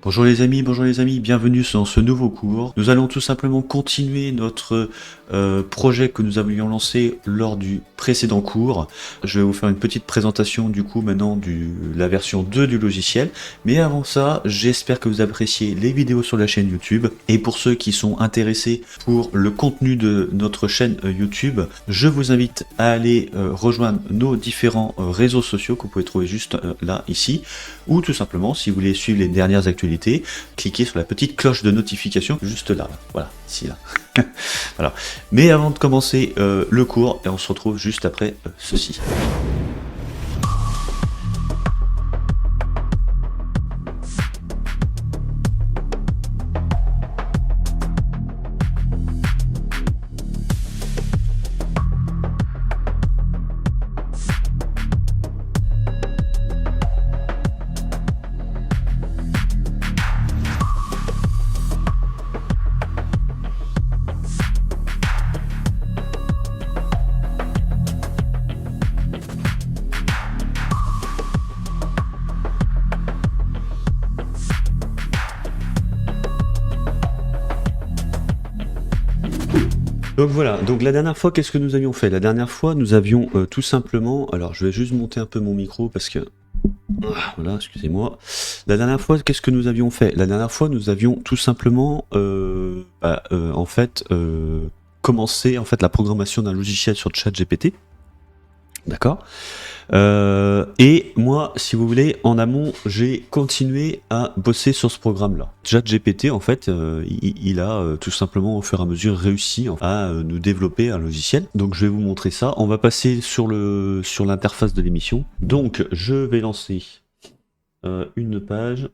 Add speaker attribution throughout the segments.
Speaker 1: Bonjour les amis, bienvenue dans ce nouveau cours. Nous allons tout simplement continuer notre projet que nous avions lancé lors du précédent cours. Je vais vous faire une petite présentation du coup maintenant de la version 2 du logiciel. Mais avant ça, j'espère que vous appréciez les vidéos sur la chaîne YouTube. Et pour ceux qui sont intéressés pour le contenu de notre chaîne YouTube, je vous invite à aller rejoindre nos différents réseaux sociaux que vous pouvez trouver juste là, ici. Ou tout simplement, si vous voulez suivre les dernières actualités, cliquez sur la petite cloche de notification juste là. Voilà, ici là. Voilà. Mais avant de commencer le cours, et on se retrouve juste après ceci. Donc voilà, donc la dernière fois, qu'est-ce que nous avions fait? La dernière fois, nous avions tout simplement... Alors, je vais juste monter un peu mon micro parce que... Voilà, excusez-moi. La dernière fois, qu'est-ce que nous avions fait? La dernière fois, nous avions tout simplement, commencé la programmation d'un logiciel sur ChatGPT. D'accord. Et moi, si vous voulez, en amont, j'ai continué à bosser sur ce programme-là. ChatGPT, en fait, il a tout simplement, au fur et à mesure, réussi à nous développer un logiciel. Donc, je vais vous montrer ça. On va passer sur l'interface de l'émission. Donc, je vais lancer une page.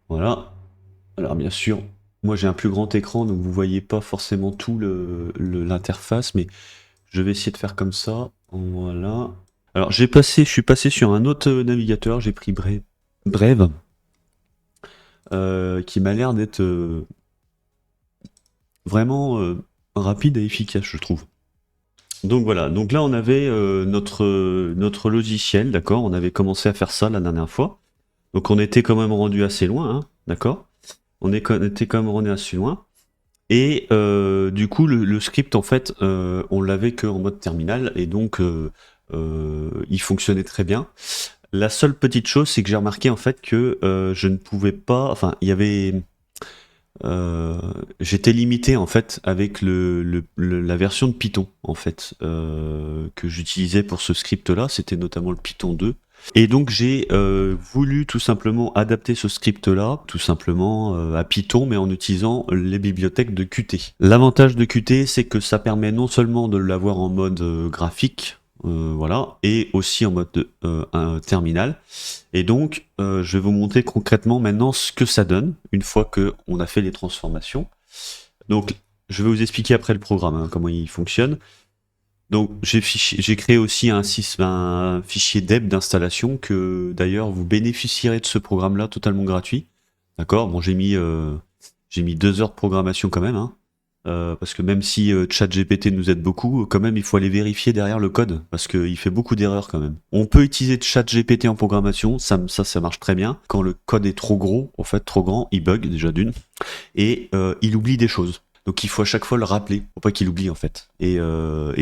Speaker 1: Voilà. Alors, bien sûr, moi, j'ai un plus grand écran, donc vous voyez pas forcément tout l'interface, mais je vais essayer de faire comme ça. Voilà. Alors, je suis passé sur un autre navigateur, j'ai pris Brave, qui m'a l'air d'être vraiment rapide et efficace, je trouve. Donc voilà, donc là on avait notre logiciel, d'accord. On avait commencé à faire ça la dernière fois. Donc on était quand même rendu assez loin, hein, d'accord. On était quand même rendu assez loin. Et du coup, le script, en fait, on l'avait qu'en mode terminal, et donc il fonctionnait très bien. La seule petite chose, c'est que j'ai remarqué en fait que je ne pouvais pas. Enfin, il y avait. J'étais limité en fait avec la version de Python en fait que j'utilisais pour ce script-là. C'était notamment le Python 2. Et donc j'ai voulu tout simplement adapter ce script-là, tout simplement à Python, mais en utilisant les bibliothèques de Qt. L'avantage de Qt, c'est que ça permet non seulement de l'avoir en mode graphique, voilà, et aussi en mode un terminal. Et donc, je vais vous montrer concrètement maintenant ce que ça donne, une fois qu'on a fait les transformations. Donc, je vais vous expliquer après le programme, hein, comment il fonctionne. Donc j'ai créé aussi un fichier deb d'installation que d'ailleurs vous bénéficierez de ce programme-là totalement gratuit. D'accord. Bon, j'ai mis 2 heures de programmation quand même, hein, parce que même si ChatGPT nous aide beaucoup, quand même il faut aller vérifier derrière le code parce qu'il fait beaucoup d'erreurs quand même. On peut utiliser ChatGPT en programmation, ça marche très bien. Quand le code est trop gros, en fait trop grand, il bug déjà d'une et il oublie des choses. Donc il faut à chaque fois le rappeler, pour pas qu'il oublie en fait. Et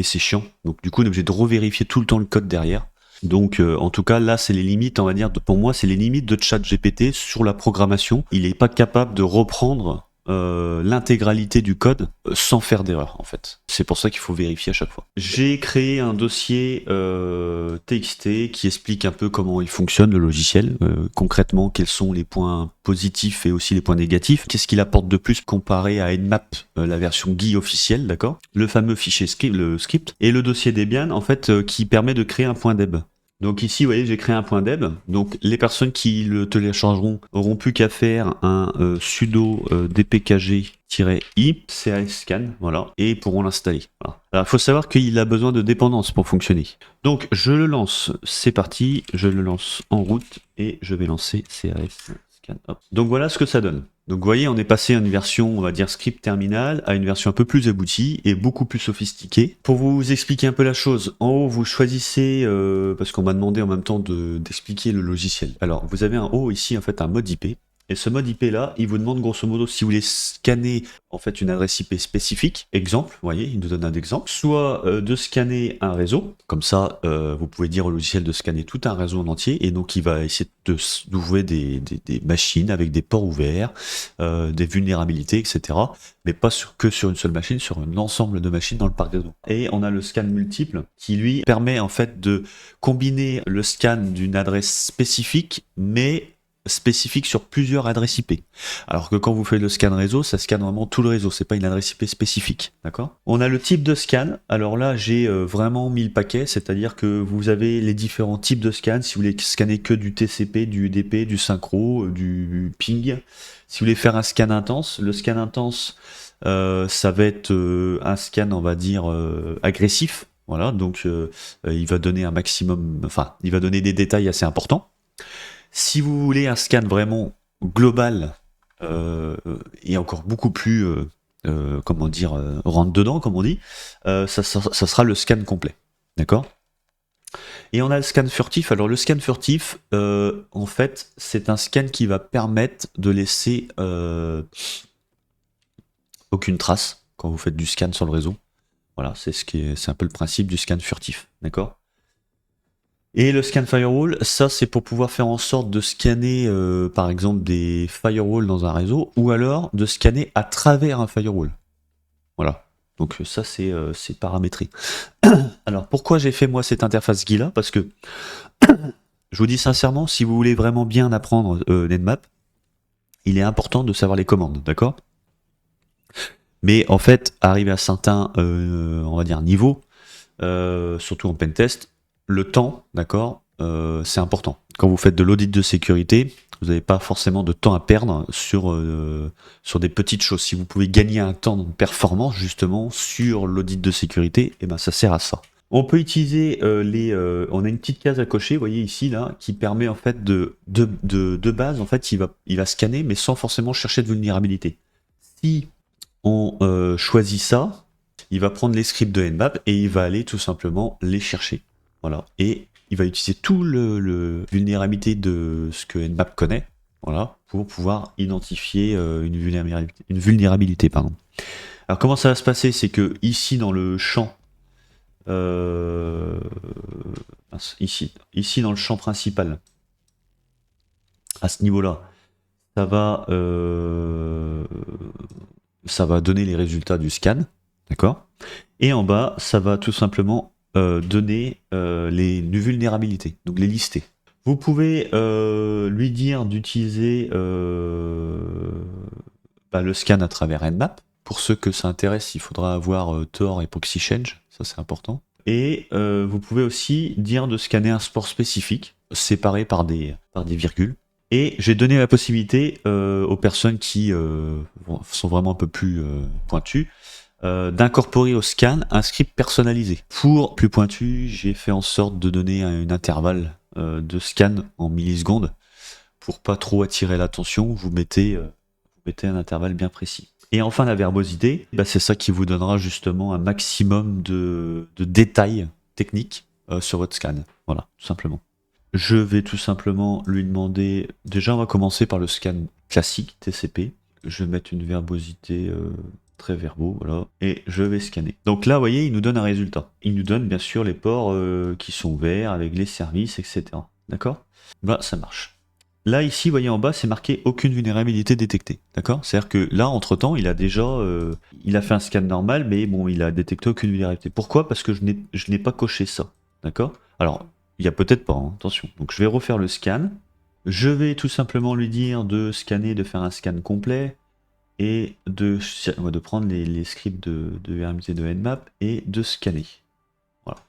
Speaker 1: c'est chiant. Donc du coup on est obligé de revérifier tout le temps le code derrière. Donc en tout cas là c'est les limites, on va dire, pour moi c'est les limites de ChatGPT sur la programmation. Il n'est pas capable de reprendre l'intégralité du code sans faire d'erreur en fait. C'est pour ça qu'il faut vérifier à chaque fois. J'ai créé un dossier TXT qui explique un peu comment il fonctionne le logiciel, concrètement quels sont les points positifs et aussi les points négatifs, qu'est-ce qu'il apporte de plus comparé à Nmap, la version GUI officielle, d'accord, le fameux fichier le script, et le dossier Debian en fait qui permet de créer un point deb. Donc ici, vous voyez, j'ai créé un point deb. Donc les personnes qui le téléchargeront auront plus qu'à faire un sudo dpkg-i scan, voilà, et pourront l'installer. Voilà. Alors il faut savoir qu'il a besoin de dépendance pour fonctionner. Donc je le lance, c'est parti, je le lance en route et je vais lancer CRS scan. Hop. Donc voilà ce que ça donne. Donc vous voyez, on est passé à une version, on va dire script terminal, à une version un peu plus aboutie et beaucoup plus sophistiquée. Pour vous expliquer un peu la chose, en haut vous choisissez, parce qu'on m'a demandé en même temps d'expliquer le logiciel. Alors vous avez en haut ici en fait un mode IP. Et ce mode IP là, il vous demande grosso modo si vous voulez scanner en fait une adresse IP spécifique, exemple, vous voyez, il nous donne un exemple, soit de scanner un réseau, comme ça vous pouvez dire au logiciel de scanner tout un réseau en entier, et donc il va essayer d'ouvrir des machines avec des ports ouverts, des vulnérabilités, etc. Mais pas que sur une seule machine, sur un ensemble de machines dans le parc réseau. Et on a le scan multiple qui lui permet en fait de combiner le scan d'une adresse spécifique, mais spécifique sur plusieurs adresses IP. Alors que quand vous faites le scan réseau, ça scanne vraiment tout le réseau, c'est pas une adresse IP spécifique, d'accord? On a le type de scan, alors là j'ai vraiment mis le paquet, c'est-à-dire que vous avez les différents types de scan, si vous voulez scanner que du TCP, du UDP, du synchro, du ping. Si vous voulez faire un scan intense, le scan intense, ça va être un scan, on va dire, agressif, voilà, donc il va donner un maximum, enfin, il va donner des détails assez importants. Si vous voulez un scan vraiment global et encore beaucoup plus, comment dire, rentre dedans, comme on dit, ça sera le scan complet. D'accord? Et on a le scan furtif. Alors le scan furtif, en fait, c'est un scan qui va permettre de laisser aucune trace quand vous faites du scan sur le réseau. Voilà, c'est un peu le principe du scan furtif. D'accord? Et le scan firewall, ça c'est pour pouvoir faire en sorte de scanner par exemple des firewalls dans un réseau, ou alors de scanner à travers un firewall. Voilà. Donc ça c'est paramétré. Alors pourquoi j'ai fait moi cette interface GUI là? Parce que je vous dis sincèrement, si vous voulez vraiment bien apprendre Nmap, il est important de savoir les commandes, d'accord? Mais en fait, arrivé à certains, on va dire, niveaux, surtout en pentest, le temps, d'accord, c'est important. Quand vous faites de l'audit de sécurité, vous n'avez pas forcément de temps à perdre sur des petites choses. Si vous pouvez gagner un temps de performance, justement, sur l'audit de sécurité, et ben ça sert à ça. On peut utiliser on a une petite case à cocher, vous voyez ici, là, qui permet en fait de base, en fait, il va scanner, mais sans forcément chercher de vulnérabilité. Si on choisit ça, il va prendre les scripts de Nmap et il va aller tout simplement les chercher. Voilà. Et il va utiliser tout le vulnérabilité de ce que Nmap connaît, voilà, pour pouvoir identifier une vulnérabilité, pardon. Alors comment ça va se passer? C'est que ici dans le champ, ici dans le champ principal, à ce niveau-là, ça va donner les résultats du scan, d'accord? Et en bas, ça va tout simplement donner les vulnérabilités, donc les lister. Vous pouvez lui dire d'utiliser le scan à travers Nmap. Pour ceux que ça intéresse, il faudra avoir Tor et Proxy Change, ça c'est important. Et vous pouvez aussi dire de scanner un sport spécifique, séparé par des virgules. Et j'ai donné la possibilité aux personnes qui sont vraiment un peu plus pointues d'incorporer au scan un script personnalisé. Pour plus pointu, j'ai fait en sorte de donner un intervalle de scan en millisecondes. Pour pas trop attirer l'attention, vous mettez un intervalle bien précis. Et enfin la verbosité, c'est ça qui vous donnera justement un maximum de détails techniques sur votre scan. Voilà, tout simplement. Je vais tout simplement lui demander... Déjà, on va commencer par le scan classique, TCP. Je vais mettre une verbosité très verbaux, voilà. Et je vais scanner. Donc là, vous voyez, il nous donne un résultat. Il nous donne bien sûr les ports qui sont ouverts avec les services, etc. D'accord? Bah, ça marche. Là, ici, vous voyez en bas, c'est marqué aucune vulnérabilité détectée. D'accord? C'est-à-dire que là, entre-temps, il a déjà... il a fait un scan normal, mais bon, il a détecté aucune vulnérabilité. Pourquoi? Parce que je n'ai pas coché ça. D'accord? Alors... Il y a peut-être pas, hein, attention. Donc je vais refaire le scan. Je vais tout simplement lui dire de scanner, de faire un scan complet et de prendre les scripts de RMT de Nmap et de scanner. Voilà.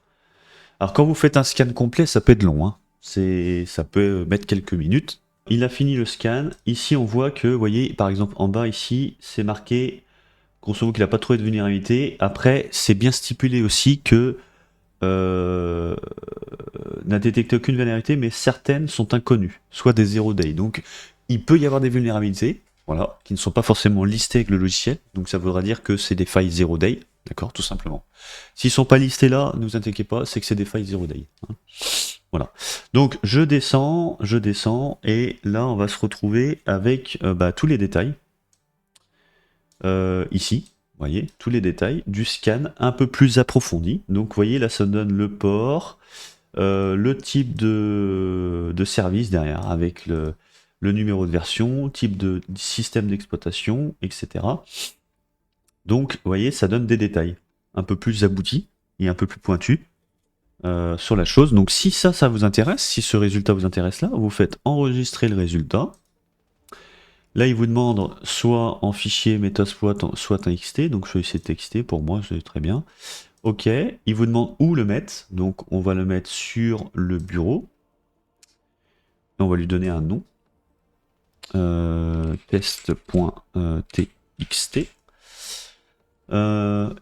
Speaker 1: Alors quand vous faites un scan complet, ça peut être long. Hein. Ça peut mettre quelques minutes. Il a fini le scan. Ici, on voit que, vous voyez, par exemple, en bas ici, c'est marqué, grosso modo, qu'il n'a pas trouvé de vulnérabilité. Après, c'est bien stipulé aussi que n'a détecté aucune vulnérabilité, mais certaines sont inconnues, soit des zero day. Donc, il peut y avoir des vulnérabilités, voilà, qui ne sont pas forcément listés avec le logiciel. Donc ça voudra dire que c'est des failles 0 day, d'accord, tout simplement. S'ils sont pas listés là, ne vous inquiétez pas, c'est que c'est des failles 0 day. Hein. Voilà. Donc je descends, et là on va se retrouver avec tous les détails. Ici, vous voyez, tous les détails du scan un peu plus approfondi. Donc vous voyez, là ça donne le port, le type de service derrière, avec le numéro de version, type de système d'exploitation, etc. Donc vous voyez, ça donne des détails un peu plus aboutis et un peu plus pointus sur la chose. Donc si ça vous intéresse, si ce résultat vous intéresse là, vous faites enregistrer le résultat. Là, il vous demande soit en fichier Metasploit, soit en XT. Donc, choisissez TXT pour moi, c'est très bien. OK. Il vous demande où le mettre. Donc, on va le mettre sur le bureau. Et on va lui donner un nom. Test.txt.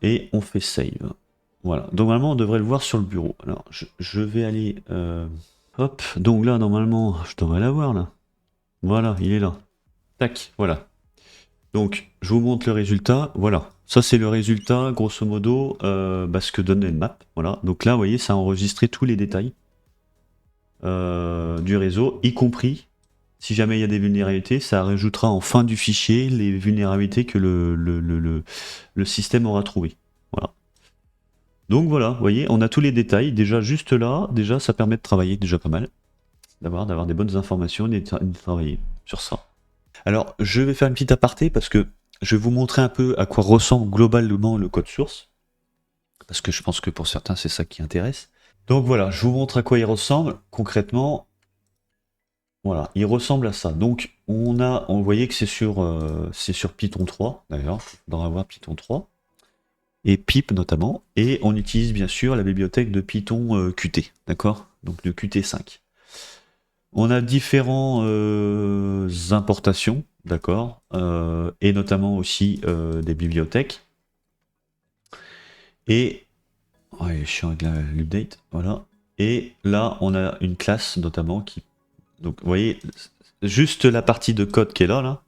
Speaker 1: Et on fait save. Voilà. Donc, normalement, on devrait le voir sur le bureau. Alors, je vais aller... hop. Donc là, normalement, je devrais l'avoir, là. Voilà, il est là. Tac, voilà. Donc, je vous montre le résultat. Voilà. Ça, c'est le résultat, grosso modo, ce que donne Nmap. Voilà. Donc là, vous voyez, ça a enregistré tous les détails du réseau, y compris, si jamais il y a des vulnérabilités, ça rajoutera en fin du fichier les vulnérabilités que le système aura trouvées. Voilà. Donc voilà, vous voyez, on a tous les détails. Déjà, juste là, déjà, ça permet de travailler déjà pas mal. D'avoir des bonnes informations et de travailler sur ça. Alors, je vais faire une petite aparté parce que je vais vous montrer un peu à quoi ressemble globalement le code source. Parce que je pense que pour certains, c'est ça qui intéresse. Donc voilà, je vous montre à quoi il ressemble. Concrètement, voilà, il ressemble à ça. Donc, on voyait que c'est sur Python 3, d'ailleurs. Il faudra avoir Python 3. Et pip notamment. Et on utilise bien sûr la bibliothèque de Python Qt, d'accord? Donc de Qt5. On a différentes importations, d'accord, et notamment aussi des bibliothèques. Et ouais, je suis avec l'update, voilà. Et là, on a une classe notamment qui, donc, vous voyez, juste la partie de code qui est là,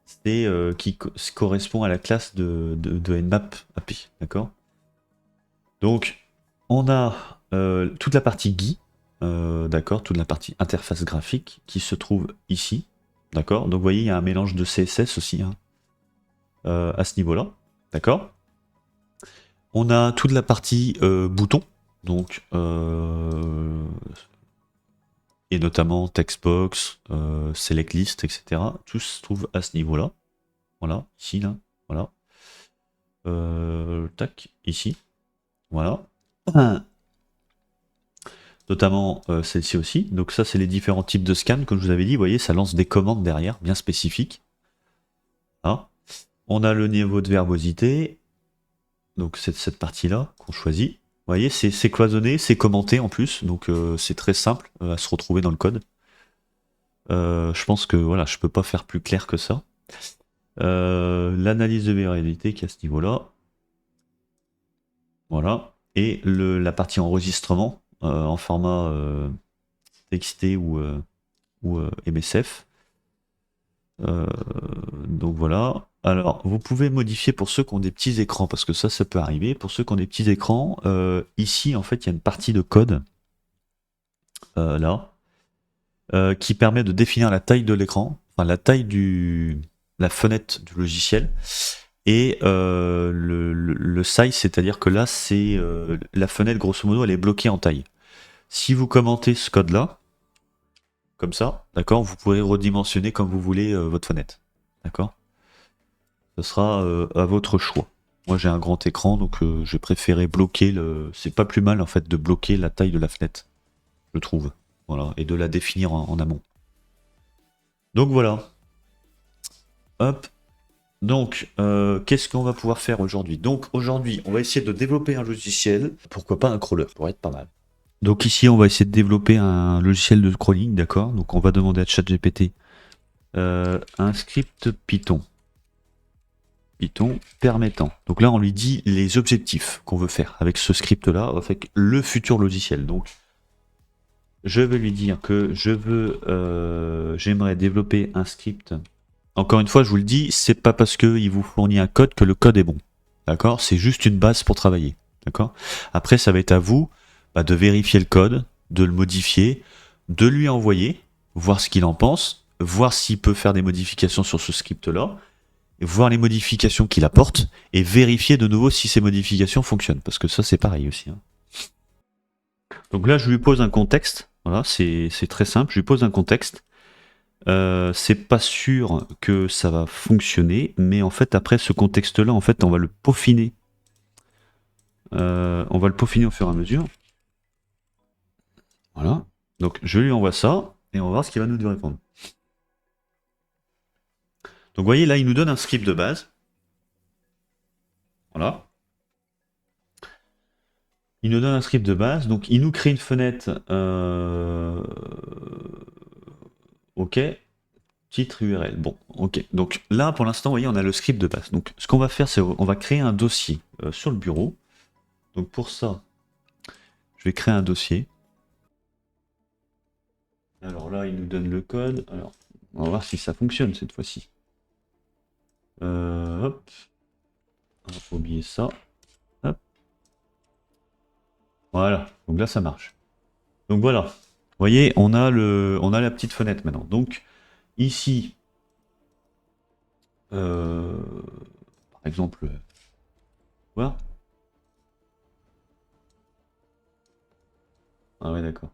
Speaker 1: c'est qui correspond à la classe de Nmap API, d'accord. Donc, on a toute la partie GUI. D'accord, toute la partie interface graphique qui se trouve ici, d'accord. Donc vous voyez, il y a un mélange de CSS aussi hein, à ce niveau-là, d'accord. On a toute la partie boutons, donc et notamment textbox, select list, etc. Tout se trouve à ce niveau-là, voilà, ici là, voilà. Tac, ici, voilà. Notamment celle-ci aussi. Donc ça, c'est les différents types de scans, comme je vous avais dit. Vous voyez, ça lance des commandes derrière, bien spécifiques. Voilà. On a le niveau de verbosité. Donc c'est cette partie-là qu'on choisit. Vous voyez, c'est cloisonné, c'est commenté en plus. Donc c'est très simple à se retrouver dans le code. Je pense que voilà, je peux pas faire plus clair que ça. L'analyse de vérifiabilité qui est à ce niveau-là. Voilà. Et la partie enregistrement en format TXT ou MSF. Donc voilà. Alors, vous pouvez modifier pour ceux qui ont des petits écrans, parce que ça peut arriver. Pour ceux qui ont des petits écrans, ici, en fait, il y a une partie de code, là, qui permet de définir la taille de l'écran, enfin la taille la fenêtre du logiciel, et le size, c'est-à-dire que là, c'est la fenêtre, grosso modo, elle est bloquée en taille. Si vous commentez ce code-là, comme ça, d'accord, vous pourrez redimensionner comme vous voulez votre fenêtre, d'accord. Ce sera à votre choix. Moi j'ai un grand écran, donc j'ai préféré bloquer c'est pas plus mal en fait de bloquer la taille de la fenêtre, je trouve. Voilà, et de la définir en amont. Donc voilà. Hop. Donc, qu'est-ce qu'on va pouvoir faire aujourd'hui? Donc aujourd'hui, on va essayer de développer un logiciel, pourquoi pas un crawler, pourrait être pas mal. Donc ici, on va essayer de développer un logiciel de crawling, d'accord. Donc on va demander à ChatGPT un script Python. Python permettant. Donc là, on lui dit les objectifs qu'on veut faire avec ce script-là, avec le futur logiciel. Donc, je vais lui dire que j'aimerais développer un script encore une fois, je vous le dis, c'est pas parce qu'il vous fournit un code que le code est bon. D'accord? C'est juste une base pour travailler. D'accord? Après, ça va être à vous de vérifier le code, de le modifier, de lui envoyer, voir ce qu'il en pense, voir s'il peut faire des modifications sur ce script-là, voir les modifications qu'il apporte, et vérifier de nouveau si ces modifications fonctionnent. Parce que ça, c'est pareil aussi. Hein. Donc là, je lui pose un contexte. Voilà, c'est très simple. Je lui pose un contexte. C'est pas sûr que ça va fonctionner, mais en fait, après ce contexte-là, en fait, on va le peaufiner. On va le peaufiner au fur et à mesure. Voilà. Donc, je lui envoie ça, et on va voir ce qu'il va nous répondre. Donc, vous voyez, là, il nous donne un script de base. Voilà. Il nous donne un script de base, donc il nous crée une fenêtre. Ok. Titre URL. Bon, ok. Donc là, pour l'instant, vous voyez, on a le script de base. Donc, ce qu'on va faire, c'est on va créer un dossier sur le bureau. Donc, pour ça, je vais créer un dossier. Alors là, il nous donne le code. Alors, on va voir si ça fonctionne cette fois-ci. Hop. On va pas oublier ça. Hop. Voilà. Donc là, ça marche. Donc voilà. Vous voyez, on a la petite fenêtre maintenant. Donc, ici, par exemple, voilà. Ah ouais, d'accord.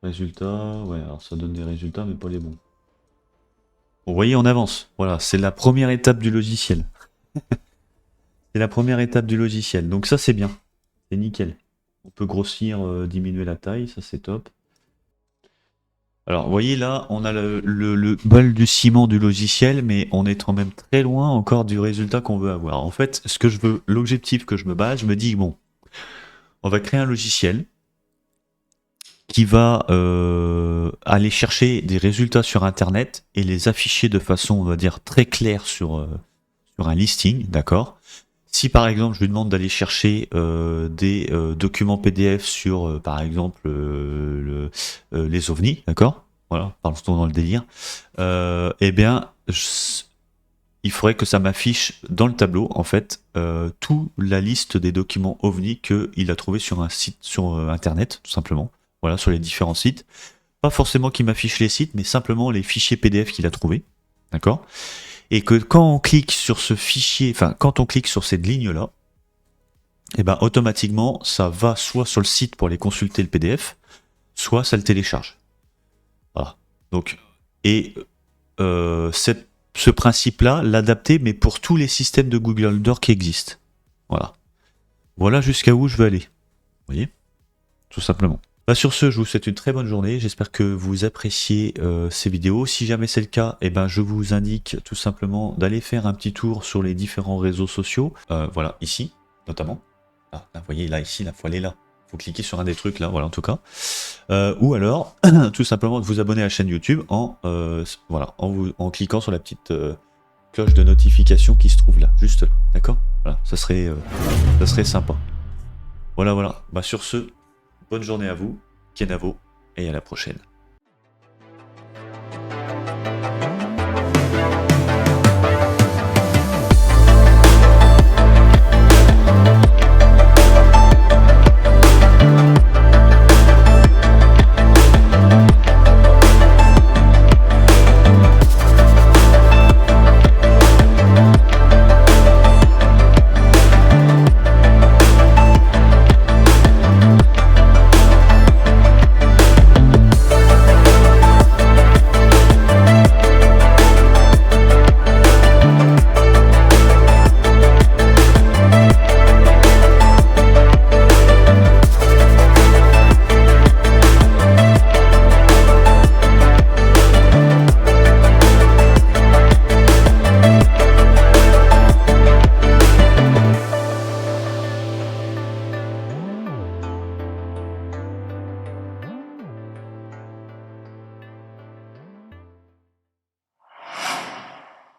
Speaker 1: Résultats, ouais, alors ça donne des résultats, mais pas les bons. Bon, vous voyez, on avance. Voilà, c'est la première étape du logiciel. C'est la première étape du logiciel. Donc ça, c'est bien. C'est nickel. On peut grossir, diminuer la taille, ça c'est top. Alors, vous voyez là, on a le bol du ciment du logiciel, mais on est quand même très loin encore du résultat qu'on veut avoir. En fait, ce que je veux, l'objectif que je me base, je me dis, bon, on va créer un logiciel qui va aller chercher des résultats sur Internet et les afficher de façon, on va dire, très claire sur un listing, d'accord? Si par exemple je lui demande d'aller chercher des documents PDF sur par exemple les ovnis, d'accord? Voilà, parlons dans le délire. Eh bien, il faudrait que ça m'affiche dans le tableau en fait toute la liste des documents ovnis qu'il a trouvé sur un site sur Internet, tout simplement. Voilà, sur les différents sites. Pas forcément qu'il m'affiche les sites, mais simplement les fichiers PDF qu'il a trouvés, d'accord? Et que quand on clique sur ce fichier, enfin quand on clique sur cette ligne-là, et ben automatiquement ça va soit sur le site pour aller consulter le PDF, soit ça le télécharge. Voilà. Donc ce principe-là, l'adapter, mais pour tous les systèmes de Google Docs qui existent. Voilà. Voilà jusqu'à où je veux aller. Vous voyez? Tout simplement. Sur ce, je vous souhaite une très bonne journée. J'espère que vous appréciez ces vidéos. Si jamais c'est le cas, je vous indique tout simplement d'aller faire un petit tour sur les différents réseaux sociaux. Voilà, ici, notamment. Là, vous voyez, là, ici, il faut aller là. Il faut cliquer sur un des trucs là, voilà, en tout cas. Ou alors, tout simplement, de vous abonner à la chaîne YouTube en cliquant sur la petite cloche de notification qui se trouve là, juste là. D'accord? Voilà, ça serait sympa. Voilà. Sur ce, bonne journée à vous, Kenavo, et à la prochaine.